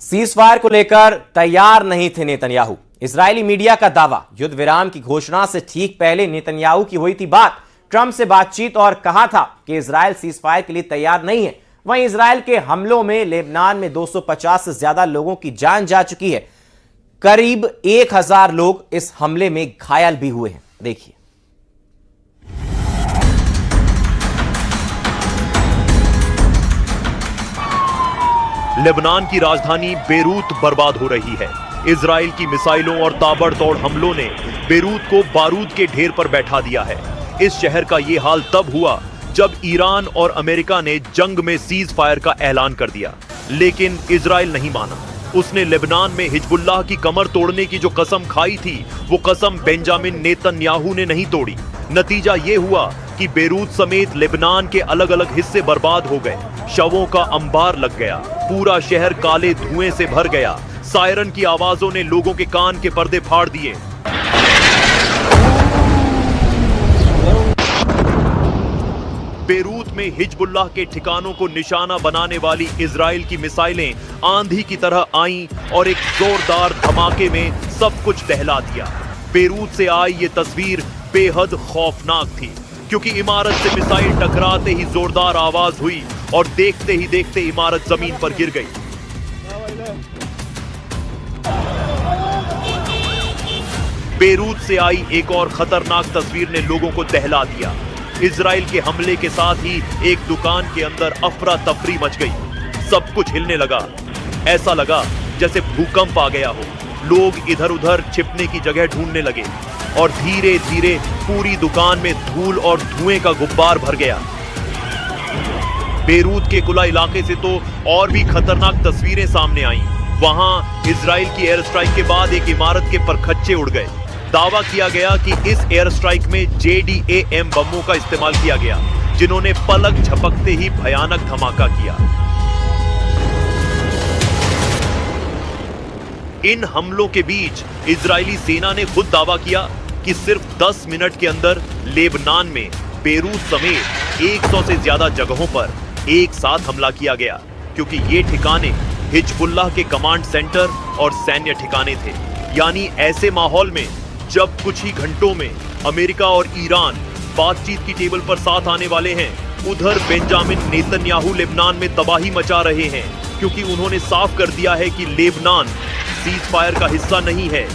Cease fire को लेकर तैयार नहीं थे नेतन्याहू। इजरायली मीडिया का दावा, युद्ध विराम की घोषणा से ठीक पहले नेतन्याहू की हुई थी बात, ट्रंप से बातचीत और कहा था कि इजरायल सीज फायर के लिए तैयार नहीं है। वहीं इजरायल के हमलों में लेबनान में 250 से ज्यादा लोगों की जान जा चुकी है। करीब 1000 लोग इस हमले में घायल भी हुए हैं। देखिए। लेबनान की राजधानी बेरूत बर्बाद हो रही है। इजराइल की मिसाइलों और ताबड़तोड़ हमलों ने बेरूत को बारूद के ढेर पर बैठा दिया है। इस शहर का यह हाल तब हुआ जब ईरान और अमेरिका ने जंग में सीज फायर का ऐलान कर दिया, लेकिन इजराइल नहीं माना। उसने लेबनान में हिजबुल्लाह की कमर तोड़ने की जो कसम खाई थी, वो कसम बेंजामिन नेतन्याहू ने नहीं तोड़ी। नतीजा यह हुआ कि बेरूत समेत लेबनान के अलग अलग हिस्से बर्बाद हो गए। शवों का अंबार लग गया, पूरा शहर काले धुएं से भर गया। सायरन की आवाजों ने लोगों के कान के पर्दे फाड़ दिए। बेरूत में हिजबुल्लाह के ठिकानों को निशाना बनाने वाली इजराइल की मिसाइलें आंधी की तरह आईं और एक जोरदार धमाके में सब कुछ दहला दिया। बेरूत से आई ये तस्वीर बेहद खौफनाक थी, क्योंकि इमारत से मिसाइल टकराते ही जोरदार आवाज हुई और देखते ही देखते इमारत जमीन पर गिर गई। बेरूत से आई एक और खतरनाक तस्वीर ने लोगों को दहला दिया। इजराइल के हमले के साथ ही एक दुकान के अंदर अफरा तफरी मच गई। सब कुछ हिलने लगा। ऐसा लगा जैसे भूकंप आ गया हो। लोग इधर उधर छिपने की जगह ढूंढने लगे और धीरे धीरे पूरी दुकान में धूल और धुएं का गुब्बार भर गया। बेरूत के कुला इलाके से तो और भी खतरनाक तस्वीरें सामने आईं। वहां इजराइल की एयर स्ट्राइक के बाद एक इमारत के परखच्चे उड़ गए। दावा किया गया कि इस एयर स्ट्राइक में JDAM बमों का इस्तेमाल किया गया, जिन्होंने पलक झपकते ही भयानक धमाका किया। इन हमलों के बीच इजरायली सेना ने खुद दावा किया कि सिर्फ 10 मिनट के अंदर लेबनान में बेरूत समेत 100 से ज्यादा जगहों पर एक साथ हमला किया गया, क्योंकि ये ठिकाने हिजबुल्लाह के कमांड सेंटर और सैन्य ठिकाने थे। यानी ऐसे माहौल में जब कुछ ही घंटों में अमेरिका और ईरान बातचीत की टेबल पर साथ आने वाले हैं, उधर बेंजामिन नेतन्याहू लेबनान में तबाही मचा रहे हैं, क्योंकि उन्होंने साफ कर दिया है कि लेबनान सीज फायर का हिस्सा नहीं है।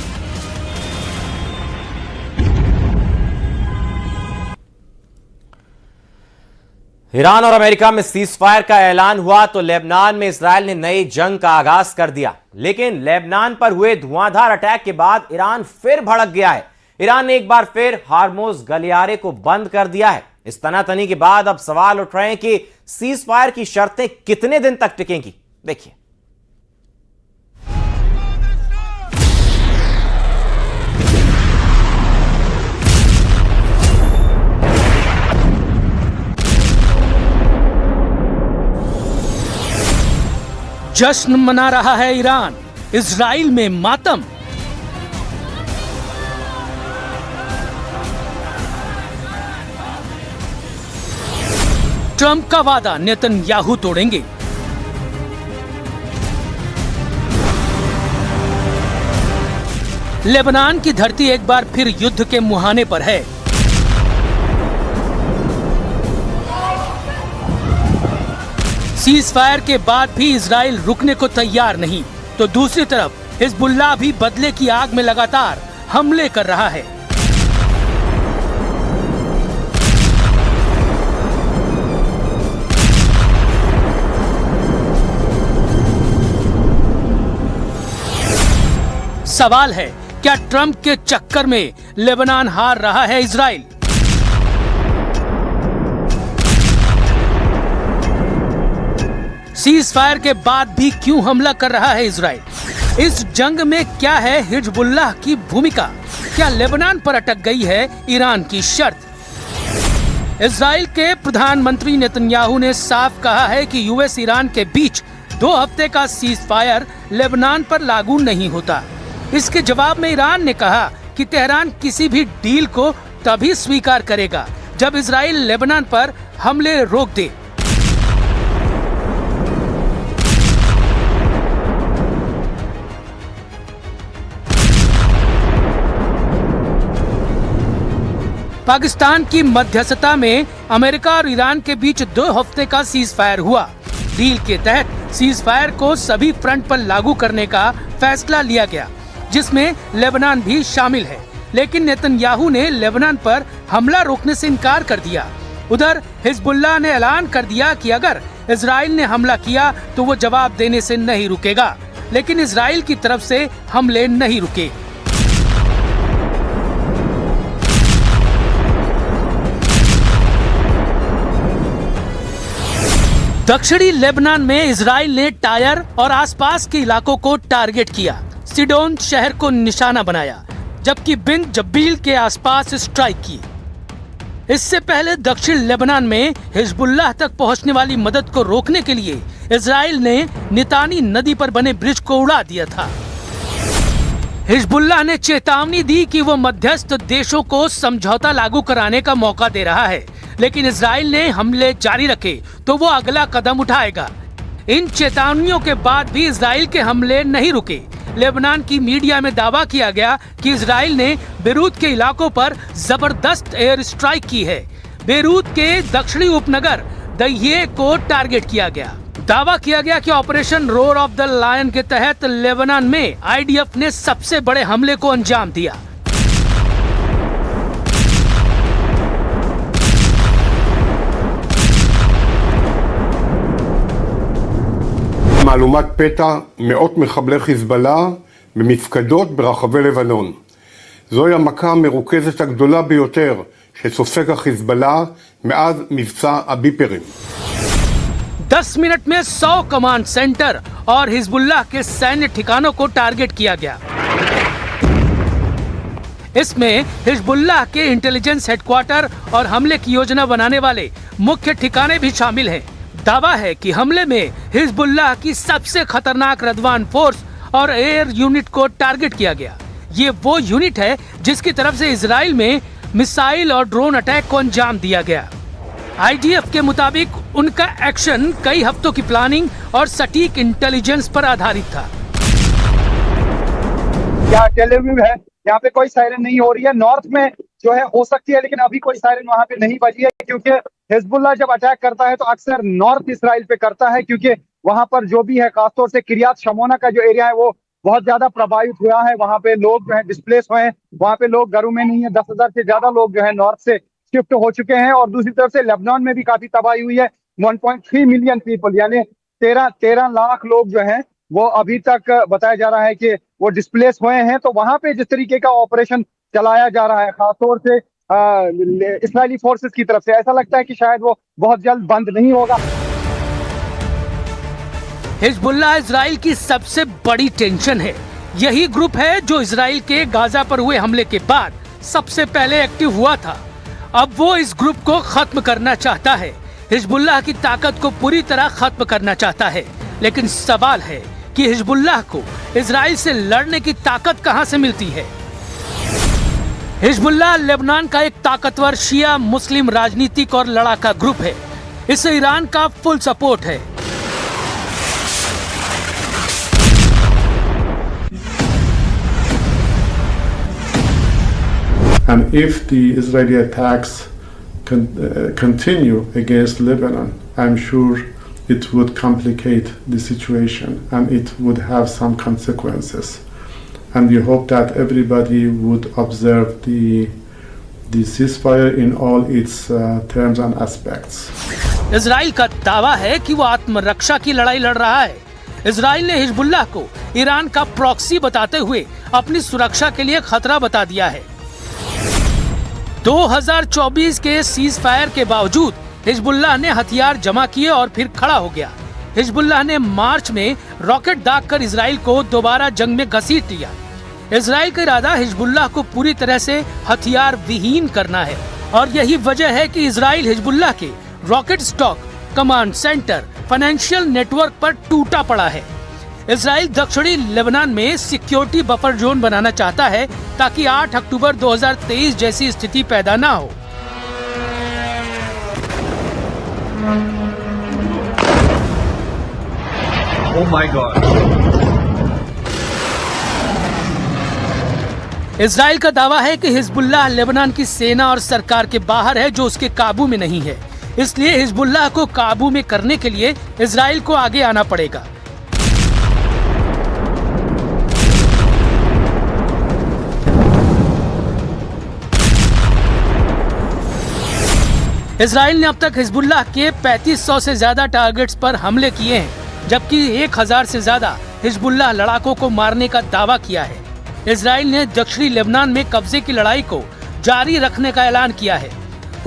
ईरान और अमेरिका में सीज फायर का ऐलान हुआ तो लेबनान में इजरायल ने नई जंग का आगाज कर दिया। लेकिन लेबनान पर हुए धुआंधार अटैक के बाद ईरान फिर भड़क गया है। ईरान ने एक बार फिर हार्मोज गलियारे को बंद कर दिया है। इस तनातनी के बाद अब सवाल उठ रहे हैं कि सीज फायर की शर्तें कितने दिन तक टिकेंगी। देखिए। जश्न मना रहा है ईरान, इजराइल में मातम। ट्रंप का वादा नेतन्याहू तोड़ेंगे। लेबनान की धरती एक बार फिर युद्ध के मुहाने पर है। सीज फायर के बाद भी इजराइल रुकने को तैयार नहीं, तो दूसरी तरफ हिजबुल्लाह भी बदले की आग में लगातार हमले कर रहा है। सवाल है, क्या ट्रंप के चक्कर में लेबनान हार रहा है इजराइल? सीज फायर के बाद भी क्यों हमला कर रहा है इजराइल? इस जंग में क्या है हिजबुल्लाह की भूमिका? क्या लेबनान पर अटक गई है ईरान की शर्त? इजराइल के प्रधानमंत्री नेतन्याहू ने साफ कहा है कि यूएस ईरान के बीच 2 हफ्ते का सीज फायर लेबनान पर लागू नहीं होता। इसके जवाब में ईरान ने कहा कि तेहरान किसी भी डील को तभी स्वीकार करेगा जब इजराइल लेबनान पर हमले रोक दे। पाकिस्तान की मध्यस्थता में अमेरिका और ईरान के बीच 2 हफ्ते का सीज फायर हुआ। डील के तहत सीज फायर को सभी फ्रंट पर लागू करने का फैसला लिया गया, जिसमें लेबनान भी शामिल है। लेकिन नेतन्याहू ने लेबनान पर हमला रोकने से इनकार कर दिया। उधर हिजबुल्लाह ने ऐलान कर दिया कि अगर इजराइल ने हमला किया तो वो जवाब देने से नहीं रुकेगा, लेकिन इजराइल की तरफ से हमले नहीं रुके। दक्षिणी लेबनान में इजराइल ने टायर और आसपास के इलाकों को टारगेट किया। सिडोन शहर को निशाना बनाया, जबकि बिन जब्बील के आसपास स्ट्राइक की। इससे पहले दक्षिण लेबनान में हिजबुल्लाह तक पहुंचने वाली मदद को रोकने के लिए इजराइल ने नितानी नदी पर बने ब्रिज को उड़ा दिया था। हिजबुल्लाह ने चेतावनी दी कि वो मध्यस्थ देशों को समझौता लागू कराने का मौका दे रहा है, लेकिन इजराइल ने हमले जारी रखे तो वो अगला कदम उठाएगा। इन चेतावनियों के बाद भी इजराइल के हमले नहीं रुके। लेबनान की मीडिया में दावा किया गया कि इजराइल ने बेरूत के इलाकों पर जबरदस्त एयर स्ट्राइक की है। बेरूत के दक्षिणी उपनगर दहिये को टारगेट किया गया। दावा किया गया कि operation roar of the lion के तहत लेबनान में आईडीएफ ने सबसे बड़े हमले को अंजाम दिया। מהלומת פתע מאות מחבלי חיזבאללה במפקדות ברחבי לבנון. זוהי המכה המרוכזת הגדולה ביותר שסופג החיזבאללה מאז מבצע הביפרים. 10 मिनट में 100 कमांड सेंटर और हिजबुल्लाह के सैन्य ठिकानों को टारगेट किया गया। इसमें हिजबुल्लाह के इंटेलिजेंस हेडक्वार्टर और हमले की योजना बनाने वाले मुख्य ठिकाने भी शामिल हैं। दावा है कि हमले में हिजबुल्लाह की सबसे खतरनाक रदवान फोर्स और एयर यूनिट को टारगेट किया गया। ये वो यूनिट है जिसकी तरफ से इजराइल में मिसाइल और ड्रोन अटैक को अंजाम दिया गया। आईडीएफ के मुताबिक उनका एक्शन कई हफ्तों की प्लानिंग और सटीक इंटेलिजेंस पर आधारित था। यहाँ टेल अवीव है, यहाँ पे कोई सायरन नहीं हो रही है। नॉर्थ में जो है हो सकती है, लेकिन अभी कोई सायरन वहाँ पे नहीं बजी है, क्योंकि हिजबुल्लाह जब अटैक करता है तो अक्सर नॉर्थ इसराइल पे करता है, क्योंकि वहां पर जो भी है, खासतौर से किरियात शमोना का जो एरिया है वो बहुत ज्यादा प्रभावित हुआ है। वहां पे लोग जो है डिस्प्लेस हुए हैं, वहां पे लोग घरों में नहीं है। 10,000 से ज्यादा लोग जो है नॉर्थ से शिफ्ट हो चुके हैं। और दूसरी तरफ से लेबनान में भी काफी तबाही हुई है। 1.3 मिलियन पीपल यानी 13 लाख लोग जो हैं वो अभी तक बताया जा रहा है कि वो डिस्प्लेस हुए हैं। तो वहां पे जिस तरीके का ऑपरेशन चलाया जा रहा है, खासतौर से इस्राएली फोर्सेस की तरफ से, ऐसा लगता है कि शायद वो बहुत जल्द बंद नहीं होगा। हिजबुल्लाह इजराइल की सबसे बड़ी टेंशन है। यही ग्रुप है जो इजराइल के गाजा पर हुए हमले के बाद सबसे पहले एक्टिव हुआ था। अब वो इस ग्रुप को खत्म करना चाहता है, हिजबुल्लाह की ताकत को पूरी तरह खत्म करना चाहता है। लेकिन सवाल है कि हिजबुल्लाह को इजराइल से लड़ने की ताकत कहां से मिलती है। हिजबुल्लाह लेबनान का एक ताकतवर शिया मुस्लिम राजनीतिक और लड़ाका ग्रुप है। इसे ईरान का फुल सपोर्ट है। And if the Israeli attacks continue against Lebanon, I'm sure it would complicate the situation and it would have some consequences. And we hope that everybody would observe the ceasefire in all its terms and aspects. Israel का दावा है कि वो आत्मरक्षा की लड़ाई लड़ रहा है। इजराइल ने हिजबुल्लाह को ईरान का प्रॉक्सी बताते हुए अपनी सुरक्षा के लिए खतरा बता दिया है। 2024 के सीज फायर के बावजूद हिजबुल्लाह ने हथियार जमा किए और फिर खड़ा हो गया। हिजबुल्लाह ने मार्च में रॉकेट दागकर इजराइल को दोबारा जंग में घसीट लिया। इजराइल का इरादा हिजबुल्लाह को पूरी तरह से हथियार विहीन करना है और यही वजह है कि इजराइल हिजबुल्लाह के rocket stock, command centre, financial network पर टूटा पड़ा है। इजराइल दक्षिणी लेबनान में सिक्योरिटी बफर जोन बनाना चाहता है ताकि 8 अक्टूबर 2023 जैसी स्थिति पैदा ना हो। Oh my God. इजराइल का दावा है कि हिजबुल्लाह लेबनान की सेना और सरकार के बाहर है, जो उसके काबू में नहीं है। इसलिए हिजबुल्लाह को काबू में करने के लिए इजराइल को आगे आना पड़ेगा। इजराइल ने अब तक हिजबुल्लाह के 3500 से ज्यादा टारगेट्स पर हमले किए हैं, जबकि 1000 से ज्यादा हिजबुल्लाह लड़ाकों को मारने का दावा किया है। इजराइल ने दक्षिणी लेबनान में कब्जे की लड़ाई को जारी रखने का ऐलान किया है।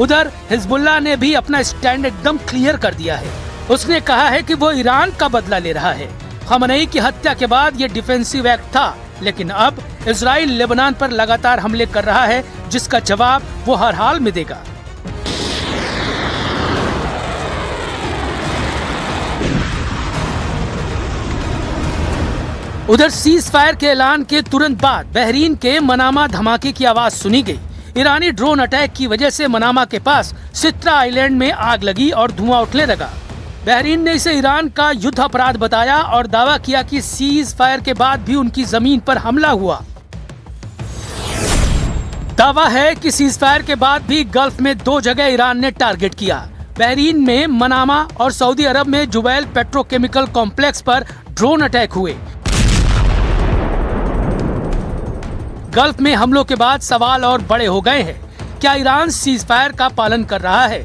उधर हिजबुल्लाह ने भी अपना स्टैंड एकदम क्लियर कर दिया है। उसने कहा है कि वो ईरान का बदला ले रहा है। खमनेई की हत्या के बाद ये डिफेंसिव एक्ट था, लेकिन अब इजराइल लेबनान पर लगातार हमले कर रहा है, जिसका जवाब वो हर हाल में देगा। उधर सीज फायर के ऐलान के तुरंत बाद बहरीन के मनामा धमाके की आवाज सुनी गई। ईरानी ड्रोन अटैक की वजह से मनामा के पास सित्रा आइलैंड में आग लगी और धुआं उठने लगा। बहरीन ने इसे ईरान का युद्ध अपराध बताया और दावा किया कि सीज फायर के बाद भी उनकी जमीन पर हमला हुआ। दावा है कि सीज फायर के बाद भी गल्फ में 2 जगह ईरान ने टारगेट किया। बहरीन में मनामा और सऊदी अरब में जुबैल पेट्रोकेमिकल कॉम्प्लेक्स पर ड्रोन अटैक हुए। गल्फ में हमलों के बाद सवाल और बड़े हो गए हैं। क्या ईरान सीज फायर का पालन कर रहा है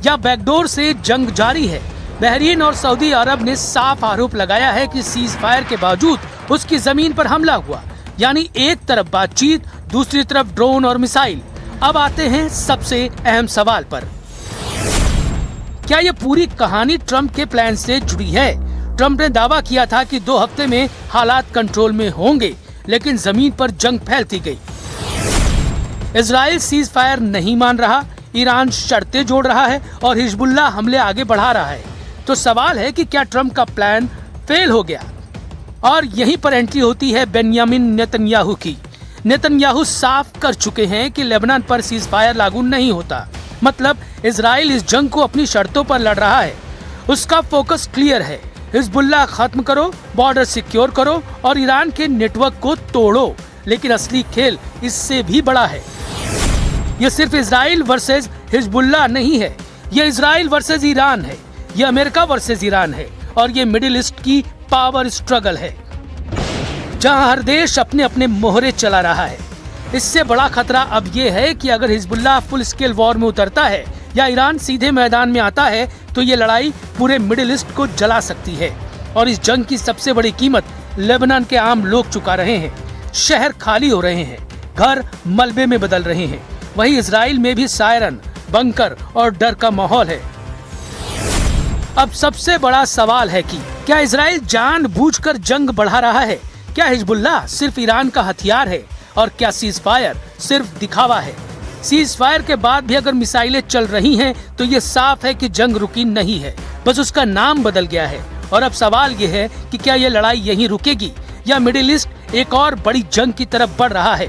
या बैकडोर से जंग जारी है? बहरीन और सऊदी अरब ने साफ आरोप लगाया है कि सीज फायर के बावजूद उसकी जमीन पर हमला हुआ। यानी एक तरफ बातचीत, दूसरी तरफ ड्रोन और मिसाइल। अब आते हैं सबसे अहम सवाल पर। क्या ये पूरी कहानी ट्रंप के प्लान से जुड़ी है? ट्रंप ने दावा किया था कि 2 हफ्ते में हालात कंट्रोल में होंगे, लेकिन जमीन पर जंग फैलती गई। इजराइल सीज फायर नहीं मान रहा, ईरान शर्तें जोड़ रहा है और हिजबुल्लाह हमले आगे बढ़ा रहा है। तो सवाल है कि क्या ट्रंप का प्लान फेल हो गया? और यहीं पर एंट्री होती है बेंयामिन नेतन्याहू की। नेतन्याहू साफ कर चुके हैं कि लेबनान पर सीज फायर लागू नहीं होता। मतलब इजराइल इस जंग को अपनी शर्तों पर लड़ रहा है। उसका फोकस क्लियर है, हिजबुल्लाह खत्म करो, बॉर्डर सिक्योर करो और ईरान के नेटवर्क को तोड़ो। लेकिन असली खेल इससे भी बड़ा है। ये सिर्फ इजराइल वर्सेस हिजबुल्लाह नहीं है, ये इजराइल वर्सेस ईरान है, ये अमेरिका वर्सेस ईरान है और ये मिडिल ईस्ट की पावर स्ट्रगल है, जहां हर देश अपने अपने मोहरे चला रहा है। इससे बड़ा खतरा अब ये है कि अगर हिजबुल्लाह फुल स्केल वॉर में उतरता है या ईरान सीधे मैदान में आता है, तो ये लड़ाई पूरे मिडिल ईस्ट को जला सकती है। और इस जंग की सबसे बड़ी कीमत लेबनान के आम लोग चुका रहे हैं। शहर खाली हो रहे हैं, घर मलबे में बदल रहे हैं। वहीं इजराइल में भी सायरन, बंकर और डर का माहौल है। अब सबसे बड़ा सवाल है कि क्या इजराइल जानबूझकर जंग बढ़ा रहा है? क्या हिजबुल्लाह सिर्फ ईरान का हथियार है? और क्या सीज फायर सिर्फ दिखावा है? सीज फायर के बाद भी अगर मिसाइलें चल रही हैं, तो ये साफ है कि जंग रुकी नहीं है, बस उसका नाम बदल गया है। और अब सवाल ये है कि क्या ये लड़ाई यहीं रुकेगी या मिडिल ईस्ट एक और बड़ी जंग की तरफ बढ़ रहा है?